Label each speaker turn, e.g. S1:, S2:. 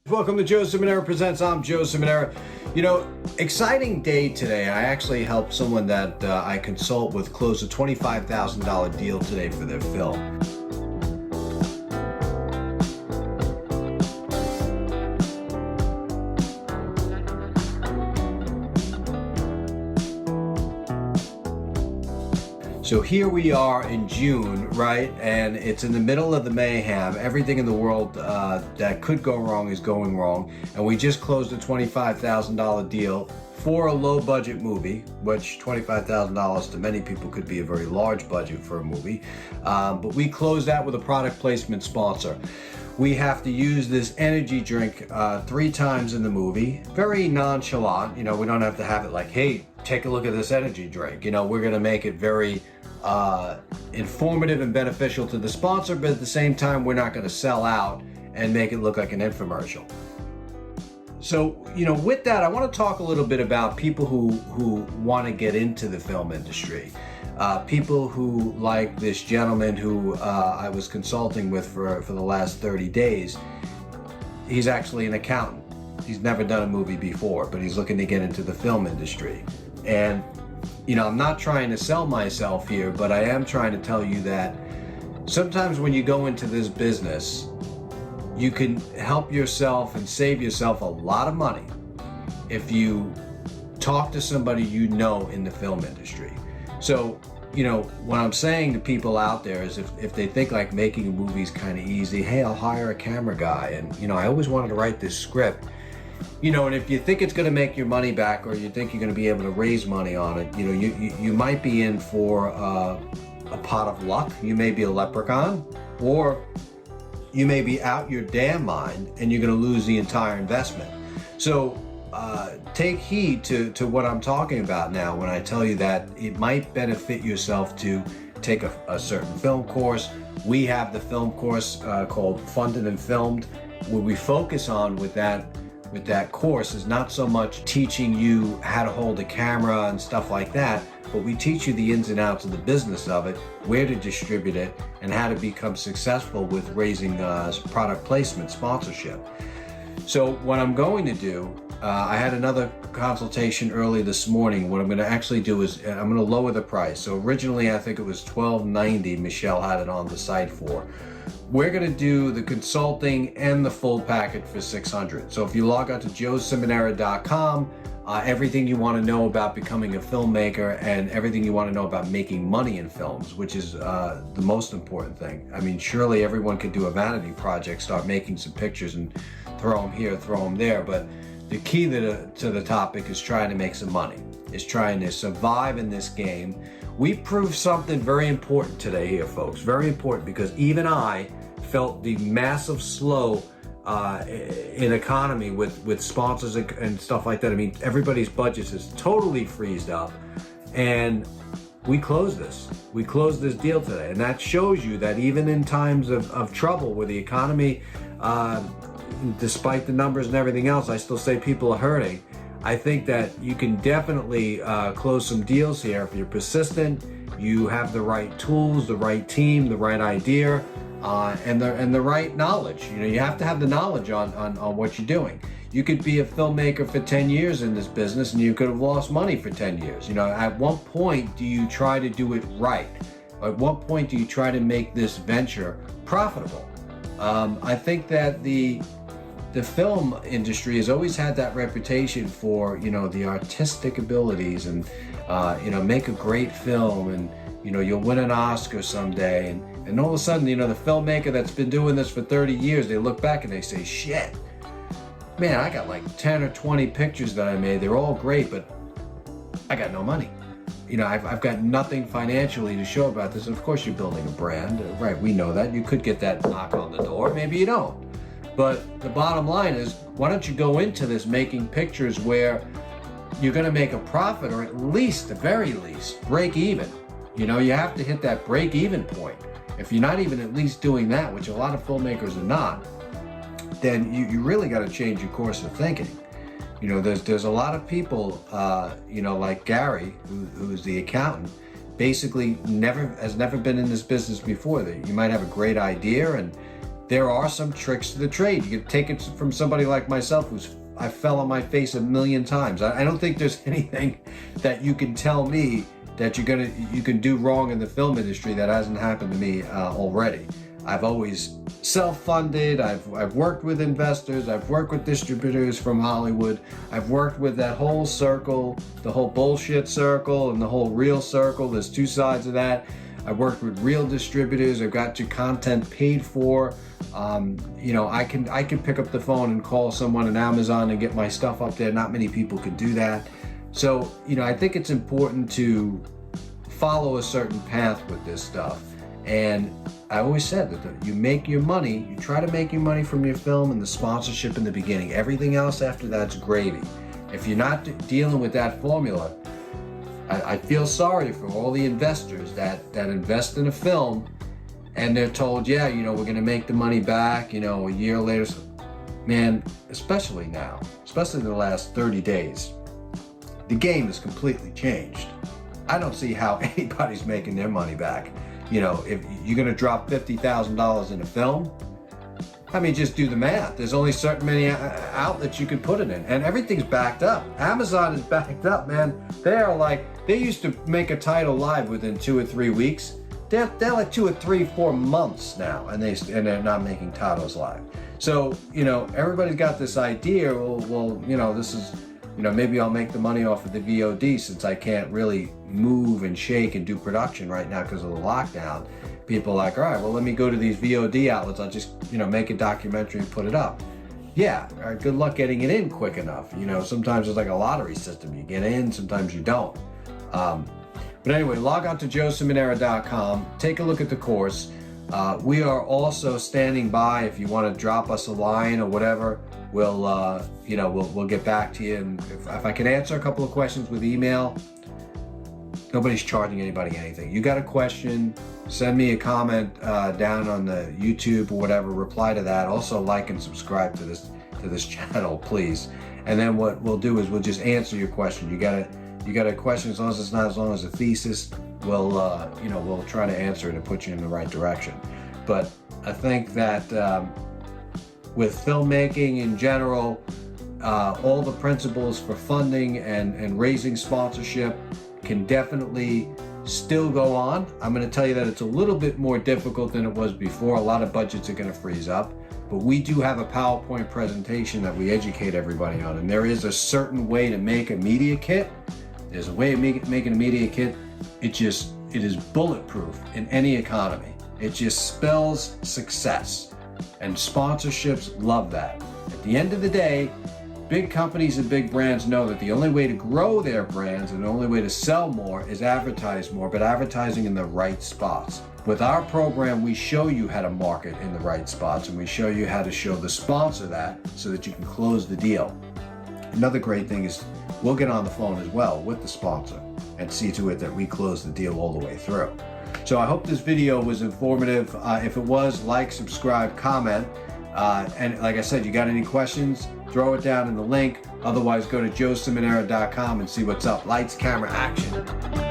S1: Welcome to Joe Ciminera Presents. I'm Joe Ciminera. You know, exciting day today. I actually helped someone that I consult with close a $25,000 deal today for their film. So here we are in June, right? And it's in the middle of the mayhem. Everything in the world that could go wrong is going wrong. And we just closed a $25,000 deal for a low budget movie, which $25,000 to many people could be a very large budget for a movie. But we closed that with a product placement sponsor. We have to use this energy drink 3 times in the movie. Very nonchalant, you know, we don't have to have it like, hey, take a look at this energy drink. You know, we're gonna make it very informative and beneficial to the sponsor, but at the same time, we're not gonna sell out and make it look like an infomercial. So, you know, with that, I wanna talk a little bit about people who wanna get into the film industry. People who, like this gentleman who I was consulting with for the last 30 days, he's actually an accountant. He's never done a movie before, but he's looking to get into the film industry. And, you know, I'm not trying to sell myself here, but I am trying to tell you that sometimes when you go into this business, you can help yourself and save yourself a lot of money if you talk to somebody you know in the film industry. So, you know, what I'm saying to people out there is if they think like making a movie is kind of easy, hey, I'll hire a camera guy. And, you know, I always wanted to write this script. You know, and if you think it's going to make your money back, or you think you're going to be able to raise money on it, you know, you might be in for a pot of luck. You may be a leprechaun, or you may be out your damn mind and you're going to lose the entire investment. So take heed to what I'm talking about now when I tell you that it might benefit yourself to take a certain film course. We have the film course called Funded and Filmed. What we focus on with that course is not so much teaching you how to hold a camera and stuff like that, but we teach you the ins and outs of the business of it, where to distribute it, and how to become successful with raising product placement sponsorship. So what I'm going to do, I had another consultation early this morning. What I'm going to actually do is I'm going to lower the price. So originally I think it was $12.90 Michelle had it on the site for. We're going to do the consulting and the full package for $600. So if you log on to joeciminera.com, everything you want to know about becoming a filmmaker and everything you want to know about making money in films, which is the most important thing. I mean, surely everyone could do a vanity project, start making some pictures and throw them here, throw them there. But the key to the topic is trying to make some money, is trying to survive in this game. We proved something very important today here, folks. Very important, because even I felt the massive slow in economy with sponsors and stuff like that. I mean, everybody's budgets is totally freezed up, and we closed this. We closed this deal today, and that shows you that even in times of trouble where the economy, despite the numbers and everything else, I still say people are hurting. I think that you can definitely close some deals here if you're persistent, you have the right tools, the right team, the right idea, and the right knowledge. You know, you have to have the knowledge on what you're doing. You could be a filmmaker for 10 years in this business and you could have lost money for 10 years. You know, at what point do you try to do it right? At what point do you try to make this venture profitable? I think that the film industry has always had that reputation for, you know, the artistic abilities and, you know, make a great film and, you know, you'll win an Oscar someday. And all of a sudden, you know, the filmmaker that's been doing this for 30 years, they look back and they say, shit, man, I got like 10 or 20 pictures that I made. They're all great, but I got no money. You know, I've got nothing financially to show about this. And of course, you're building a brand, right? We know that. You could get that knock on the door. Maybe you don't. But the bottom line is, why don't you go into this making pictures where you're going to make a profit, or at least, the very least, break even. You know, you have to hit that break even point. If you're not even at least doing that, which a lot of filmmakers are not, then you really got to change your course of thinking. You know, there's a lot of people, you know, like Gary, who's the accountant, basically has never been in this business before. That you might have a great idea and there are some tricks to the trade. You can take it from somebody like myself I fell on my face a million times. I don't think there's anything that you can tell me that you can do wrong in the film industry that hasn't happened to me already. I've always self-funded. I've worked with investors. I've worked with distributors from Hollywood. I've worked with that whole circle, the whole bullshit circle and the whole real circle. There's two sides of that. I've worked with real distributors. I've got your content paid for. I can pick up the phone and call someone at Amazon and get my stuff up there. Not many people can do that. So, I think it's important to follow a certain path with this stuff. And I always said that you make your money, you try to make your money from your film and the sponsorship in the beginning. Everything else after that's gravy. If you're not dealing with that formula, I feel sorry for all the investors that invest in a film and they're told, yeah, we're going to make the money back, a year later. Man, especially now, especially in the last 30 days, the game has completely changed. I don't see how anybody's making their money back. If you're going to drop $50,000 in a film, just do the math. There's only certain many outlets you can put it in, and everything's backed up. Amazon is backed up, man. They used to make a title live within 2 or 3 weeks. They're like 2 or 3, 4 months now, and they're not making titles live. So everybody's got this idea. Well, this is. Maybe I'll make the money off of the VOD since I can't really move and shake and do production right now because of the lockdown. People are like, all right, well, let me go to these VOD outlets. I'll just, make a documentary and put it up. Yeah, all right, good luck getting it in quick enough. Sometimes it's like a lottery system. You get in, sometimes you don't. But anyway, log on to joeciminera.com. Take a look at the course. We are also standing by if you want to drop us a line or whatever. We'll get back to you, and if I can answer a couple of questions with email, nobody's charging anybody anything. You got a question, send me a comment down on the YouTube or whatever, reply to that. Also like and subscribe to this channel, please. And then what we'll do is we'll just answer your question. You got a question, as long as it's not as long as a thesis, we'll try to answer it and put you in the right direction. But I think that with filmmaking in general, all the principles for funding and raising sponsorship can definitely still go on. I'm going to tell you that it's a little bit more difficult than it was before. A lot of budgets are going to freeze up, but we do have a PowerPoint presentation that we educate everybody on, and there is a certain way to make a media kit. There's a way of making a media kit. It is bulletproof in any economy. It just spells success. And sponsorships love that. At the end of the day, big companies and big brands know that the only way to grow their brands and the only way to sell more is advertise more, but advertising in the right spots. With our program, we show you how to market in the right spots, and we show you how to show the sponsor that so that you can close the deal. Another great thing is we'll get on the phone as well with the sponsor and see to it that we close the deal all the way through. So I hope this video was informative. If it was, like, subscribe, comment. And like I said, you got any questions, throw it down in the link. Otherwise, go to joeciminera.com and see what's up. Lights, camera, action.